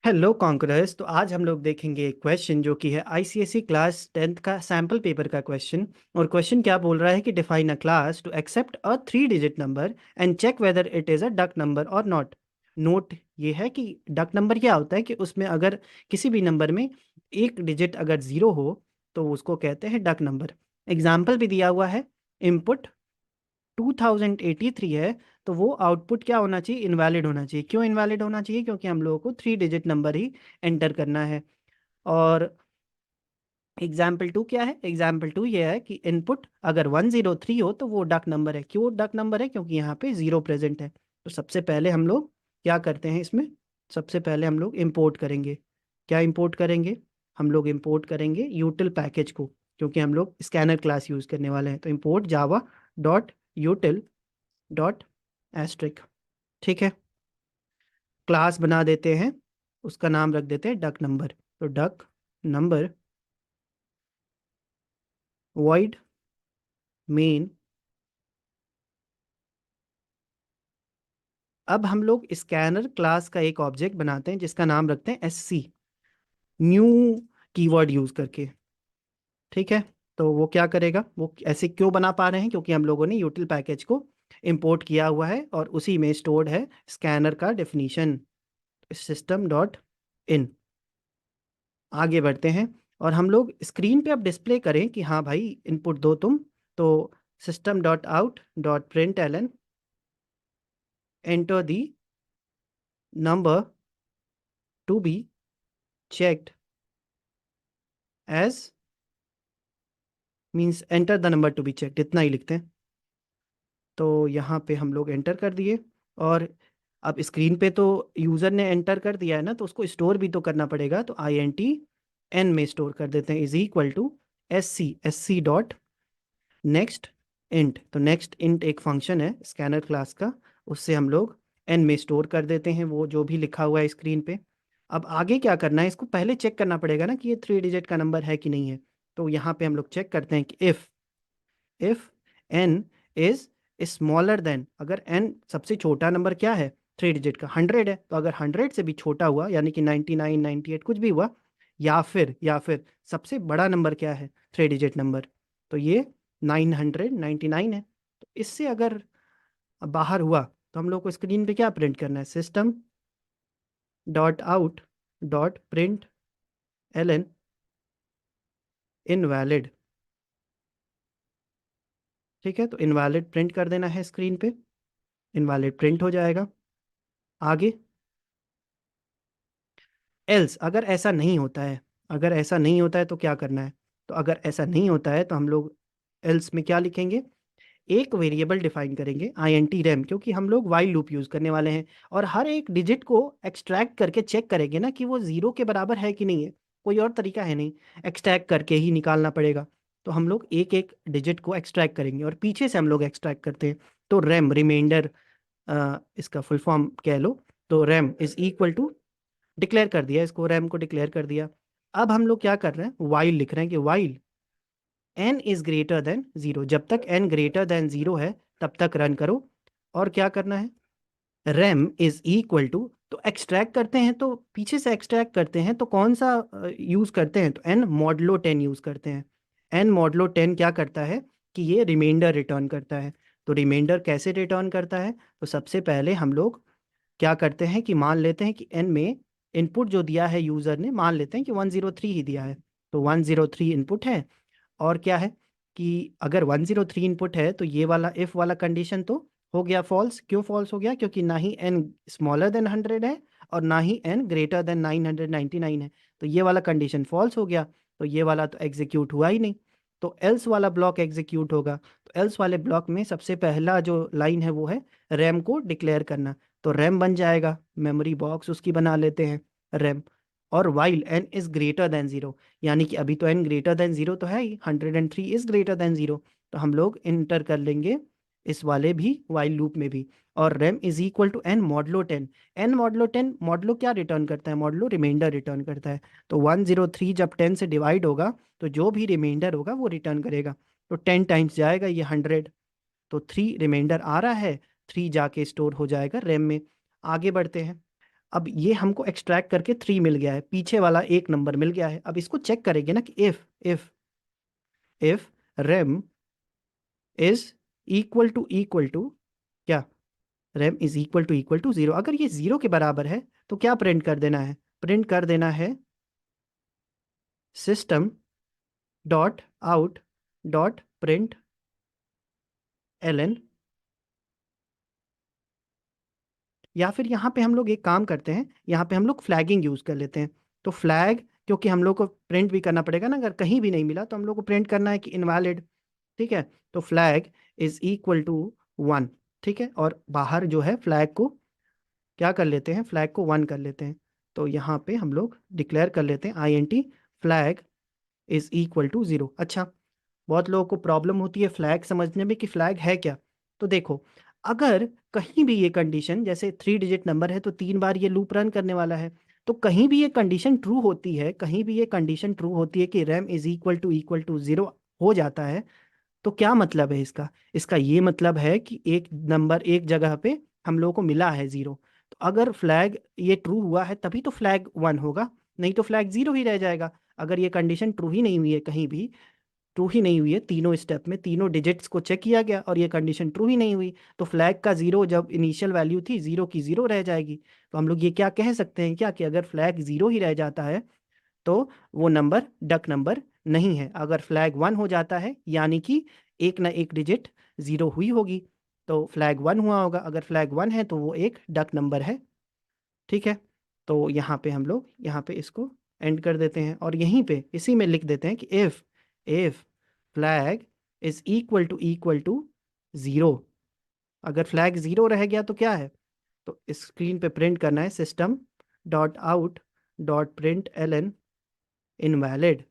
Hello conquerors. तो आज हम लोग देखेंगे एक क्वेश्चन जो कि है आईसीएसई क्लास 10th का सैम्पल पेपर का क्वेश्चन। और क्वेश्चन क्या बोल रहा है कि define a class to accept a 3 digit number and check whether it is a duck number और नॉट। नोट ये है कि डक नंबर क्या होता है कि उसमें अगर किसी भी नंबर में एक डिजिट अगर ज़ीरो हो तो उसको कहते हैं डक नंबर। एग्जाम्पल भी दिया हुआ है। इनपुट 2083 है, तो वो आउटपुट क्या होना चाहिए? इनवैलिड होना चाहिए। क्यों इनवैलिड होना चाहिए? क्योंकि हम लोगों को 3 डिजिट नंबर ही एंटर करना है। और एग्जाम्पल टू क्या है? एग्जाम्पल टू ये है कि इनपुट अगर 103 हो तो वो डक नंबर है। क्यों डक नंबर है? क्योंकि यहाँ पे ज़ीरो प्रेजेंट है। तो सबसे पहले हम लोग क्या करते हैं इसमें? सबसे पहले हम लोग इंपोर्ट करेंगे। क्या इंपोर्ट करेंगे? हम लोग इंपोर्ट करेंगे यूटिल पैकेज को, क्योंकि हम लोग स्कैनर क्लास यूज़ करने वाले हैं। तो import Java dot util dot asterisk. ठीक है, क्लास बना देते हैं, उसका नाम रख देते हैं डक नंबर। तो डक नंबर वॉइड मेन। अब हम लोग स्कैनर क्लास का एक ऑब्जेक्ट बनाते हैं जिसका नाम रखते हैं S C, new keyword use करके। ठीक है, तो वो क्या करेगा? वो ऐसे क्यों बना पा रहे हैं? क्योंकि हम लोगों ने यूटिल पैकेज को इंपोर्ट किया हुआ है और उसी में स्टोर्ड है स्कैनर का डेफिनीशन, सिस्टम डॉट इन। आगे बढ़ते हैं और हम लोग स्क्रीन पे अब डिस्प्ले करें कि हाँ भाई इनपुट दो तुम। तो system dot out dot print L N enter the number to be checked as, means enter the number to be checked, इतना ही लिखते हैं। तो यहाँ पे हम लोग एंटर कर दिए। और अब स्क्रीन पे तो यूज़र ने एंटर कर दिया है ना, तो उसको स्टोर भी तो करना पड़ेगा। तो आई एन टी एन में स्टोर कर देते हैं, is equal to S C dot next int. तो नेक्स्ट इंट एक फंक्शन है स्कैनर क्लास का, उससे हम लोग एन में स्टोर कर देते हैं वो जो भी लिखा हुआ है स्क्रीन पे। अब आगे क्या करना है? इसको पहले चेक करना पड़ेगा ना कि ये 3 डिजिट का नंबर है कि नहीं है। तो यहाँ पे हम लोग चेक करते हैं कि if N is smaller than, अगर एन सबसे छोटा नंबर क्या है 3 डिजिट का? 100 है। तो अगर 100 से भी छोटा हुआ यानी कि 99 98 कुछ भी हुआ, या फिर सबसे बड़ा नंबर क्या है 3 डिजिट नंबर? तो ये 999 है। तो इससे अगर बाहर हुआ तो हम लोग को स्क्रीन पे क्या प्रिंट करना है? System dot out dot print L invalid. ठीक है, तो इनवैलिड प्रिंट कर देना है स्क्रीन पे, इनवैलिड प्रिंट हो जाएगा। आगे एल्स, अगर ऐसा नहीं होता है, अगर ऐसा नहीं होता है तो क्या करना है? तो अगर ऐसा नहीं होता है तो हम लोग एल्स में क्या लिखेंगे? एक वेरिएबल डिफाइन करेंगे आई एन टी रैम, क्योंकि हम लोग वाइल लूप यूज़ करने वाले हैं। और हर एक डिजिट को एक्सट्रैक्ट करके चेक करेंगे ना कि वो ज़ीरो के बराबर है कि नहीं है। कोई और तरीका है नहीं, एक्सट्रैक्ट करके ही निकालना पड़ेगा। तो हम लोग एक एक डिजिट को एक्सट्रैक्ट करेंगे और पीछे से हम लोग एक्सट्रैक्ट करते हैं। तो रैम रिमाइंडर, इसका फुल फॉर्म कह लो। तो rem is equal to, declare कर दिया इसको, रैम को डिक्लेयर कर दिया। अब हम लोग क्या कर रहे हैं? वाइल लिख रहे हैं कि while N is greater than zero, जब तक एन ग्रेटर देन जीरो है तब तक रन करो। और क्या करना है? रैम इज इक्वल टू, तो एक्सट्रैक्ट करते हैं तो पीछे से एक्सट्रैक्ट करते हैं तो कौन सा यूज करते हैं? तो एन मॉडलो 10 यूज करते हैं। एन मॉडलो 10 क्या करता है कि ये रिमाइंडर रिटर्न करता है। तो रिमाइंडर कैसे रिटर्न करता है? तो सबसे पहले हम लोग क्या करते हैं कि मान लेते हैं कि एन में इनपुट जो दिया है यूजर ने, मान लेते हैं कि 103 ही दिया है। तो 103 इनपुट है। और क्या है कि अगर 103 इनपुट है तो ये वाला इफ वाला कंडीशन तो हो गया फॉल्स। क्यों फॉल्स हो गया? क्योंकि ना ही एन स्मॉलर देन 100 है और ना ही एन ग्रेटर देन 999 है। तो ये वाला कंडीशन फॉल्स हो गया। तो ये वाला तो एग्जीक्यूट हुआ ही नहीं। तो एल्स वाला ब्लॉक एग्जीक्यूट होगा। तो एल्स वाले ब्लॉक में सबसे पहला जो लाइन है वो है रैम को डिक्लेयर करना। तो रैम बन जाएगा, मेमोरी बॉक्स उसकी बना लेते हैं रैम। और while N is greater than zero, यानी कि अभी तो एन ग्रेटर देन जीरो तो है ही, 103 इज ग्रेटर देन जीरो। तो हम लोग इंटर कर लेंगे इस वाले भी वाइल लूप में भी। और rem is equal to N modulo 10। N modulo 10, modulo क्या रिटर्न करता है? मॉडलो रिमाइंडर रिटर्न करता है। तो 103 जब 10 से डिवाइड होगा तो जो भी रिमाइंडर होगा वो रिटर्न करेगा। तो 10 टाइम्स जाएगा ये 100, तो 3 रिमाइंडर आ रहा है, 3 जाके स्टोर हो जाएगा रैम में। आगे बढ़ते हैं। अब ये हमको एक्सट्रैक्ट करके 3 मिल गया है, पीछे वाला एक नंबर मिल गया है। अब इसको चेक करेंगे ना कि if rem is equal to क्या, रेम इज इक्वल टू 0, अगर ये 0 के बराबर है तो क्या प्रिंट कर देना है, प्रिंट कर देना है system dot out dot print L N. या फिर यहाँ पे हम लोग एक काम करते हैं, यहाँ पे हम लोग फ्लैगिंग यूज कर लेते हैं। तो फ्लैग, क्योंकि हम लोग को प्रिंट भी करना पड़ेगा ना, अगर कहीं भी नहीं मिला तो हम लोग को प्रिंट करना है कि इनवैलिड। ठीक है, तो फ्लैग इज इक्वल टू 1। ठीक है, और बाहर जो है फ्लैग को क्या कर लेते हैं, फ्लैग को 1 कर लेते हैं। तो यहाँ पे हम लोग डिक्लेयर कर लेते हैं INT flag is equal to 0। अच्छा, बहुत लोगों को प्रॉब्लम होती है फ्लैग समझने में कि फ्लैग है क्या। तो देखो, अगर कहीं भी ये कंडीशन, जैसे 3 डिजिट नंबर है तो 3 बार ये लूप रन करने वाला है, तो कहीं भी ये कंडीशन ट्रू होती है, कहीं भी ये कंडीशन ट्रू होती है कि रैम इज इक्वल टू 0 हो जाता है, तो क्या मतलब है इसका, इसका ये मतलब है कि एक नंबर एक जगह पे हम लोगों को मिला है 0। तो अगर फ्लैग ये ट्रू हुआ है तभी तो फ्लैग 1 होगा, नहीं तो फ्लैग 0 ही रह जाएगा। अगर ये कंडीशन ट्रू ही नहीं हुई है, कहीं भी ट्रू ही नहीं हुई है, तीनों स्टेप में तीनों डिजिट्स को चेक किया गया और ये कंडीशन ट्रू ही नहीं हुई, तो फ्लैग का 0 जब इनिशियल वैल्यू थी 0 की 0 रह जाएगी। तो हम लोग ये क्या कह सकते हैं क्या, कि अगर फ्लैग 0 ही रह जाता है तो वो नंबर डक नंबर नहीं है। अगर फ्लैग 1 हो जाता है यानी कि एक ना एक डिजिट 0 हुई होगी, तो फ्लैग 1 हुआ होगा। अगर फ्लैग 1 है तो वो एक डक नंबर है। ठीक है, तो यहाँ पे हम लोग यहाँ पे इसको एंड कर देते हैं और यहीं पे इसी में लिख देते हैं कि if flag is equal to 0, अगर फ्लैग 0 रह गया तो क्या है, तो स्क्रीन पे प्रिंट करना है system dot out dot print L invalid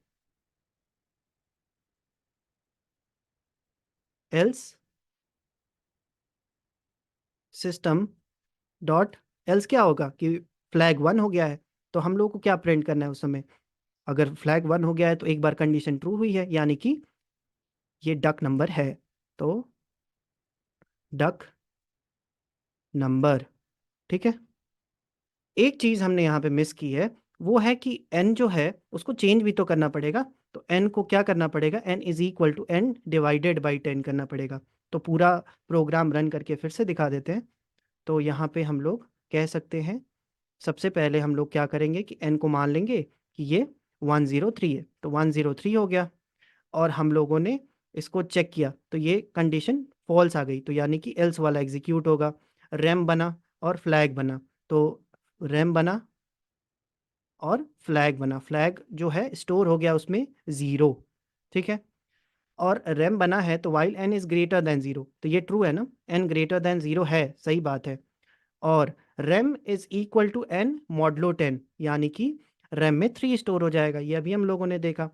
else system dot else क्या होगा कि फ्लैग 1 हो गया है, तो हम लोग को क्या प्रिंट करना है उस समय, अगर फ्लैग 1 हो गया है तो एक बार कंडीशन ट्रू हुई है यानी कि ये डक नंबर है। तो डक नंबर। ठीक है, एक चीज हमने यहाँ पे मिस की है, वो है कि n जो है उसको चेंज भी तो करना पड़ेगा। तो n को क्या करना पड़ेगा, n is equal to n divided by 10 करना पड़ेगा। तो पूरा प्रोग्राम रन करके फिर से दिखा देते हैं। तो यहाँ पे हम लोग कह सकते हैं, सबसे पहले हम लोग क्या करेंगे कि n को मान लेंगे कि ये 103 है, तो 103 हो गया। और हम लोगों ने इसको चेक किया तो ये कंडीशन फॉल्स आ गई, तो यानी कि एल्स वाला एग्जीक्यूट होगा। रैम बना और फ्लैग बना, तो रैम बना और फ्लैग बना, फ्लैग जो है स्टोर हो गया उसमें 0। ठीक है, और रैम बना है तो while n is greater then 0, तो ये ट्रू है ना, n ग्रेटर देन 0 है, सही बात है। और rem is equal to n modulo 10, यानी कि रैम में 3 स्टोर हो जाएगा, ये अभी हम लोगों ने देखा।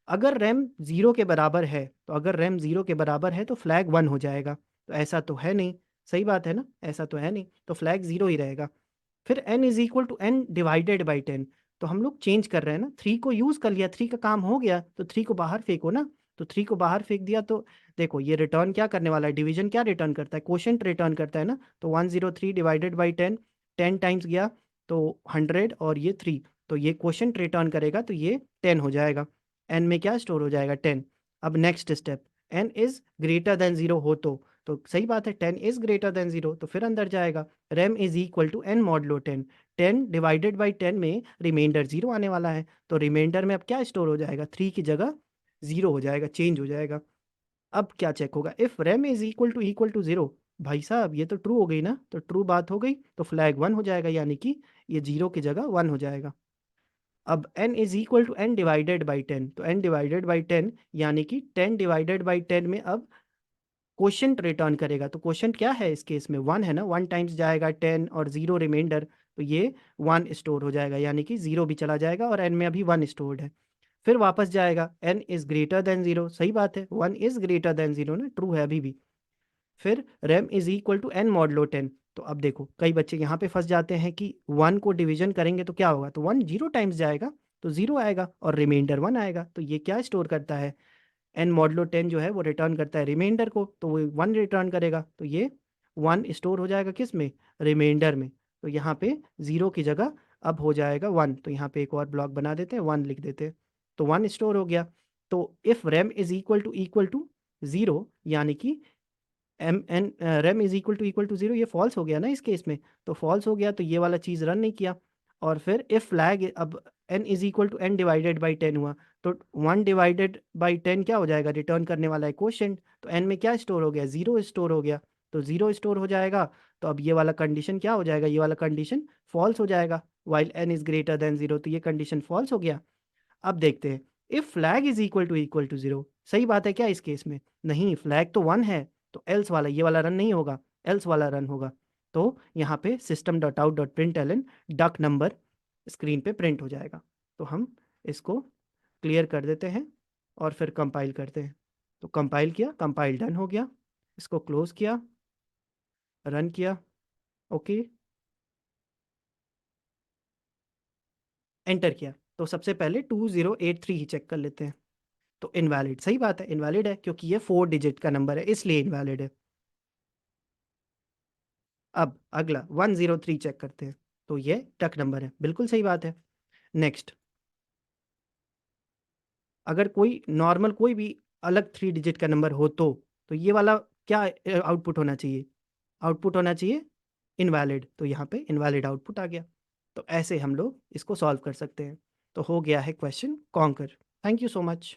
अगर रैम 0 के बराबर है, तो अगर रैम 0 के बराबर है तो फ्लैग 1 हो जाएगा, तो ऐसा तो है नहीं, सही बात है ना, ऐसा तो है नहीं, तो फ्लैग 0 ही रहेगा। फिर n is equal to n divided by 10, तो हम लोग चेंज कर रहे हैं ना, 3 को यूज कर लिया, 3 का काम हो गया, तो 3 को बाहर फेंको ना। तो 3 को बाहर फेंक दिया तो देखो ये रिटर्न क्या करने वाला है, डिवीजन क्या रिटर्न करता है, क्वोशंट रिटर्न करता है ना। तो 103 डिवाइडेड बाई 10, 10 टाइम्स गया तो 100, और ये 3, तो ये क्वोशंट रिटर्न करेगा, तो ये 10 हो जाएगा। n में क्या स्टोर हो जाएगा, 10। अब next step, n is greater then 0 हो तो सही बात है, 10 इज ग्रेटर देन 0, तो फिर अंदर जाएगा, rem is equal to n modulo 10, 10 divided by 10 में रिमाइंडर 0 आने वाला है, तो रिमाइंडर में अब क्या स्टोर हो जाएगा, 3 की जगह 0 हो जाएगा, चेंज हो जाएगा। अब क्या चेक होगा, if rem is equal to 0, भाई साहब ये तो ट्रू हो गई ना, तो ट्रू बात हो गई, तो फ्लैग 1 हो जाएगा, यानी कि ये 0 की जगह 1 हो जाएगा। अब n is equal to n divided by 10, तो n डिवाइडेड बाई 10 यानी कि 10 डिवाइडेड बाई 10 में अब क्वोशंट रिटर्न करेगा, तो क्वोशंट क्या है इस केस में, 1 है ना, 1 टाइम्स जाएगा 10 और 0 रिमाइंडर, तो ये 1 स्टोर हो जाएगा, यानी कि 0 भी चला जाएगा और n में अभी 1 स्टोर्ड है। फिर वापस जाएगा, n इज ग्रेटर देन 0, सही बात है, 1 इज ग्रेटर देन 0 ना, ट्रू है अभी भी। फिर rem is equal to n modulo 10, तो अब देखो कई बच्चे यहाँ पे फंस जाते हैं कि 1 को डिवीजन करेंगे तो क्या होगा, तो 1 0 टाइम्स जाएगा तो 0 आएगा और रिमाइंडर 1 आएगा, तो ये क्या स्टोर करता है, एन मॉडलो 10 जो है वो रिटर्न करता है रिमाइंडर को, तो वो 1 रिटर्न करेगा, तो ये 1 स्टोर हो जाएगा किस में, रिमाइंडर में। तो यहाँ पे 0 की जगह अब हो जाएगा 1, तो यहाँ पे एक और ब्लॉक बना देते हैं, 1 लिख देते हैं, तो 1 स्टोर हो गया। तो if rem is equal to 0, यानी कि रैम इज़ इक्वल टू 0, ये फ़ॉल्स हो गया ना इस केस में, तो फ़ॉल्स हो गया तो ये वाला चीज़ रन नहीं किया। और फिर इफ़ फ्लैग अब n is equal to n divided by 10 हुआ, तो 1 डिवाइडेड बाई 10 क्या हो जाएगा, रिटर्न करने वाला है क्वोशिएंट, तो n में क्या स्टोर हो गया, 0 स्टोर हो गया, तो 0 स्टोर हो जाएगा। तो अब ये वाला कंडीशन क्या हो जाएगा, ये वाला कंडीशन फ़ॉल्स हो जाएगा, while n is greater than 0, तो ये कंडीशन फ़ॉल्स हो गया। अब देखते हैं, if flag is equal to zero, सही बात है क्या इस केस में, नहीं फ्लैग तो 1 है, तो एल्स वाला ये वाला रन नहीं होगा, एल्स वाला रन होगा। तो यहाँ पे system dot out dot print L N duck number screen पे प्रिंट हो जाएगा। तो हम इसको क्लियर कर देते हैं और फिर कंपाइल करते हैं। तो कंपाइल किया, कंपाइल डन हो गया, इसको क्लोज किया, रन किया, ओके, एंटर किया। तो सबसे पहले 2083 ही चेक कर लेते हैं। तो इनवैलिड, सही बात है, इनवैलिड है क्योंकि ये 4 डिजिट का नंबर है, इसलिए इनवैलिड है। अब अगला 103 चेक करते हैं, तो ये टक नंबर है, बिल्कुल सही बात है। नेक्स्ट, अगर कोई नॉर्मल कोई भी अलग 3 डिजिट का नंबर हो तो ये वाला क्या आउटपुट होना चाहिए, आउटपुट होना चाहिए इनवैलिड, तो यहाँ पे इनवैलिड आउटपुट आ गया। तो ऐसे हम लोग इसको सॉल्व कर सकते हैं। तो हो गया है question conquer. Thank you so much.